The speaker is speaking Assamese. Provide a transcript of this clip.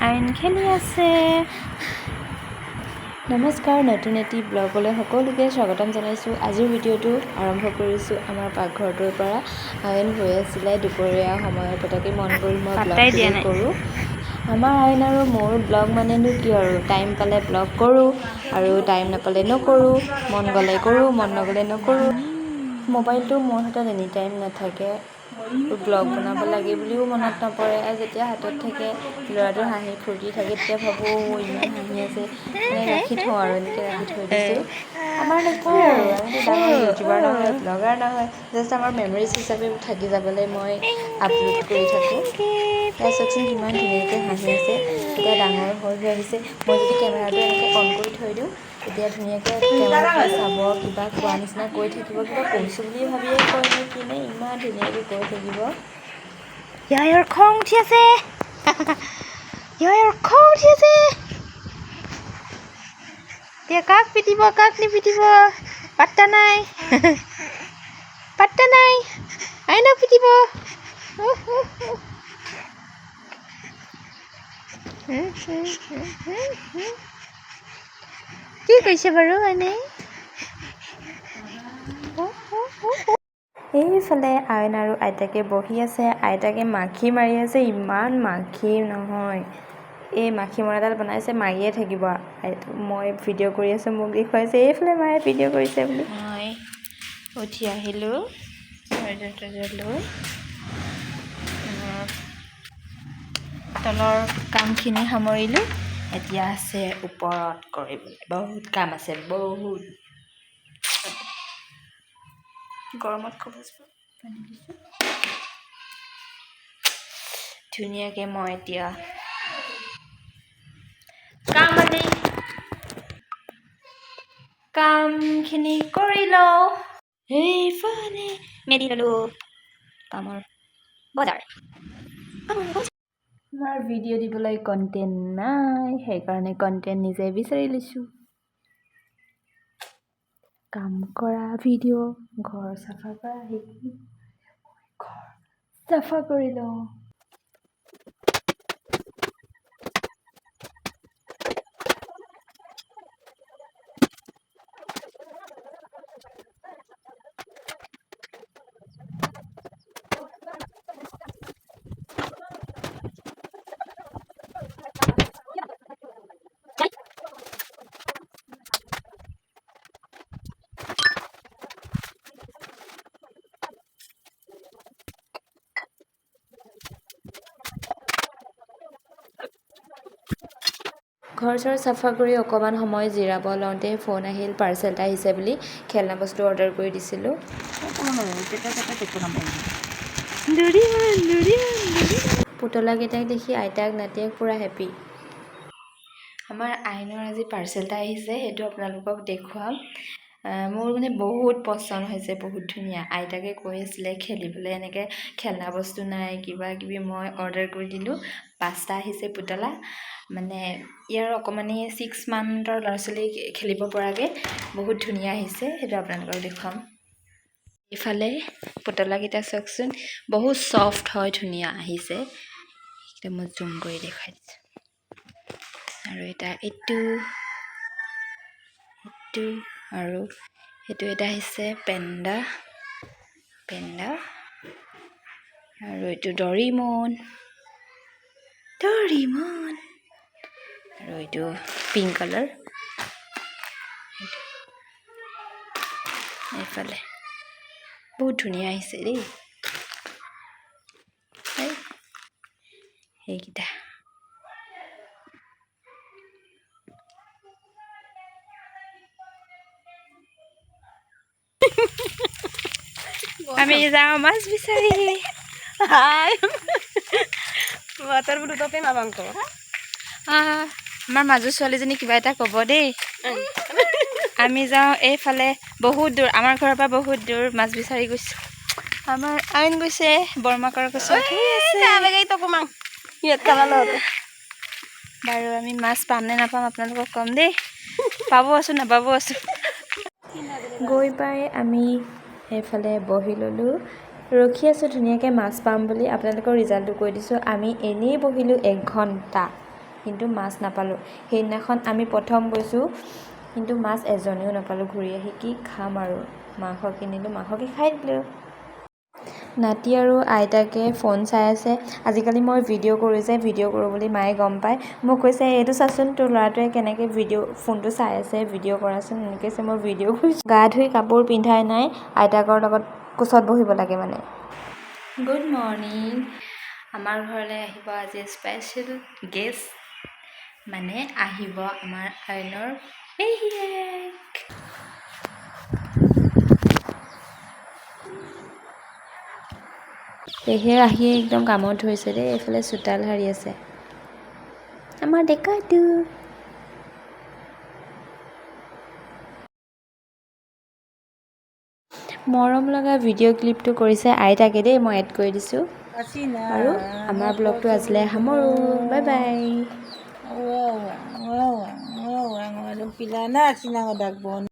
আইন খেলি আছে। নমস্কাৰ, নতুন এটি ব্লগলৈ সকলোকে স্বাগতম জনাইছোঁ। আজিৰ ভিডিঅ'টো আৰম্ভ কৰিছোঁ আমাৰ পাকঘৰটোৰ পৰা। আইন হৈ আছিলে দুপৰীয়া সময়ত, পতাকে মন গ'ল মই ব্লগ কৰোঁ। আমাৰ আইন আৰু মোৰ ব্লগ মানেনো কি আৰু, টাইম পালে ব্লগ কৰোঁ আৰু টাইম নাপালে নকৰোঁ, মন গ'লে কৰোঁ, মন নগ'লে নকৰোঁ। মোবাইলটো মোৰ হাতত এনি টাইম নাথাকে, ব্লগ বনাব লাগে বুলিও মনত নপৰে। আৰু যেতিয়া হাতত থাকে, ল'ৰাটোৰ হাঁহি ফূৰ্তি থাকে, তেতিয়া ভাবোঁ ইমান হাঁহি আছে, মানে ৰাখি থওঁ আৰু এনেকৈ ৰাখি থৈ দিছোঁ। আমাৰ নকৰোঁ আৰু, আমিতো ডাঙৰ ইউটিউবাৰ নহয়, ব্লগাৰ নহয়, জাষ্ট আমাৰ মেমৰিজ হিচাপে থাকি যাবলৈ মই আপলোড কৰি থাকোঁ। তাৰ চাওকচোন কিমান ধুনীয়াকৈ হাঁহি আছে, এতিয়া ডাঙৰ হৈ আহিছে। মই যদি কেমেৰাটো এনেকৈ অন কৰি থৈ দিওঁ, তেতিয়া ধুনীয়াকৈ কেমেৰাটোৱে চাব, কিবা কোৱা নিচিনা কৈ থাকিব, কিবা কৈছোঁ বুলি ভাবিয়ে কয় নে কিনে, ইমান ধুনীয়াকৈ কৈ থাকিব। ইয়াৰ খং উঠি আছে, ইয়াৰ খং উঠি আছে। এতিয়া কাক পিটিব কাক নিপিটিব পাত্তা নাই, পাত্তা নাই, আইনক পিটিব। কি কৈছে বাৰু আইনে? এইফালে আইন আৰু আইতাকে বহি আছে, আইতাকে মাখি মাৰি আছে, ইমান মাখি নহয়। এই মাখি মৰাডাল বনাইছে, মাৰিয়ে থাকিব। মই ভিডিঅ' কৰি আছোঁ, মোক দেখুৱাইছে এইফালে মায়ে ভিডিঅ' কৰিছে বুলি। মই উঠি আহিলোঁ লৈ, তলৰ কামখিনি সামৰিলোঁ, এতিয়া আছে ওপৰত কৰিবলৈ, বহুত কাম আছে, বহুত। গৰমত খুব পানী দিছোঁ ধুনীয়াকৈ। মই এতিয়া কামখিনি কৰি লওঁ। এইফালে মেলি ল'লোঁ কামৰ বজাৰ। আমাৰ ভিডিঅ' দিবলৈ কণ্টেণ্ট নাই, সেইকাৰণে কণ্টেণ্ট নিজে বিচাৰি লৈছোঁ। কাম কৰা ভিডিঅ', ঘৰ চাফা কৰা, সেইখিনি ঘৰ চাফা কৰি লওঁ। ঘৰ চৰ চাফা কৰি অকণমান সময় জিৰাব লওঁতে ফোন আহিল, পাৰ্চেল এটা আহিছে বুলি। খেলনা বস্তু অৰ্ডাৰ কৰি দিছিলোঁ। পুতলাকেইটাক দেখি আইতাক নাতিয়েক পূৰা হেপী। আমাৰ আইনৰ আজি পাৰ্চেল এটা আহিছে, সেইটো আপোনালোকক দেখুৱাম। মোৰ মানে বহুত পচন্দ হৈছে, বহুত ধুনীয়া। আইতাকে কৈ আছিলে খেলিবলৈ এনেকৈ খেলনা বস্তু নাই কিবা কিবি, মই অৰ্ডাৰ কৰি দিলোঁ। 5টা আহিছে পুতলা, মানে ইয়াৰ অকণমানি 6 মান্থৰ ল'ৰা ছোৱালী খেলিব পৰাকৈ বহুত ধুনীয়া আহিছে, সেইটো আপোনালোকক দেখুৱাম। ইফালে পুতলাকেইটা চাওকচোন, বহুত ছফ্ট হয়, ধুনীয়া আহিছে। এইকেইটা মই জুম কৰি দেখুৱাই দিছোঁ। আৰু এইটো আৰু সেইটো এটা আহিছে পেণ্ডা, আৰু এইটো ডৰিমন, আৰু এইটো পিংক কালাৰ। এইফালে বহুত ধুনীয়া আহিছে দেই, সেইকেইটা। আমি যাওঁ মাছ বিচাৰি। আমাৰ মাজু ছোৱালীজনী কিবা এটা ক'ব দেই। আমি যাওঁ এইফালে, বহুত দূৰ, আমাৰ ঘৰৰ পৰা বহুত দূৰ, মাছ বিচাৰি গৈছোঁ। আমাৰ আইন গৈছে বৰমাকৰ গছত। বাৰু আমি মাছ পাম নে নাপাম আপোনালোকক ক'ম দেই, পাব আছোঁ নাপাব আছোঁ। গৈ পাই আমি সেইফালে বহি ল'লোঁ, ৰখি আছোঁ ধুনীয়াকৈ মাছ পাম বুলি। আপোনালোকৰ ৰিজাল্টটো কৈ দিছোঁ, আমি এনেই বহিলোঁ 1 ঘণ্টা। কিন্তু মাছ নাপালোঁ। সেইদিনাখন আমি প্ৰথম গৈছোঁ কিন্তু মাছ এজনীও নাপালোঁ। ঘূৰি আহি কি খাম আৰু, মাংস কিনিলোঁ, মাংসকে খাই দিলোঁ। নাতি আৰু আইতাকে ফোন চাই আছে। আজিকালি মই ভিডিঅ' কৰোঁ যে, ভিডিঅ' কৰোঁ বুলি মায়ে গম পায়। মোক কৈছে এইটো চাচোন তোৰ ল'ৰাটোৱে কেনেকৈ ফোনটো চাই আছে, ভিডিঅ' কৰাচোন। এনেকৈ কৈছে, মই ভিডিঅ' কৰিছোঁ। গা ধুই কাপোৰ পিন্ধাই নাই, আইতাকৰ লগত কোচত বহিব লাগে মানে। Good morning. আমাৰ ঘৰলৈ আহিব আজি স্পেচিয়েল গেষ্ট, মানে আহিব আমাৰ আইনৰ পেহীয়েক। পেহীয়েক আহিয়ে একদম কামত ধৰিছে দেই। এইফালে চোতাল সাৰি আছে আমাৰ ডেকাটো। মৰম লগা ভিডিঅ' ক্লিপটো কৰিছে আইতাকে দেই, মই এড কৰি দিছোঁ। আৰু আমাৰ ব্লগটো আজিলৈ সামৰোঁ। Bye bye.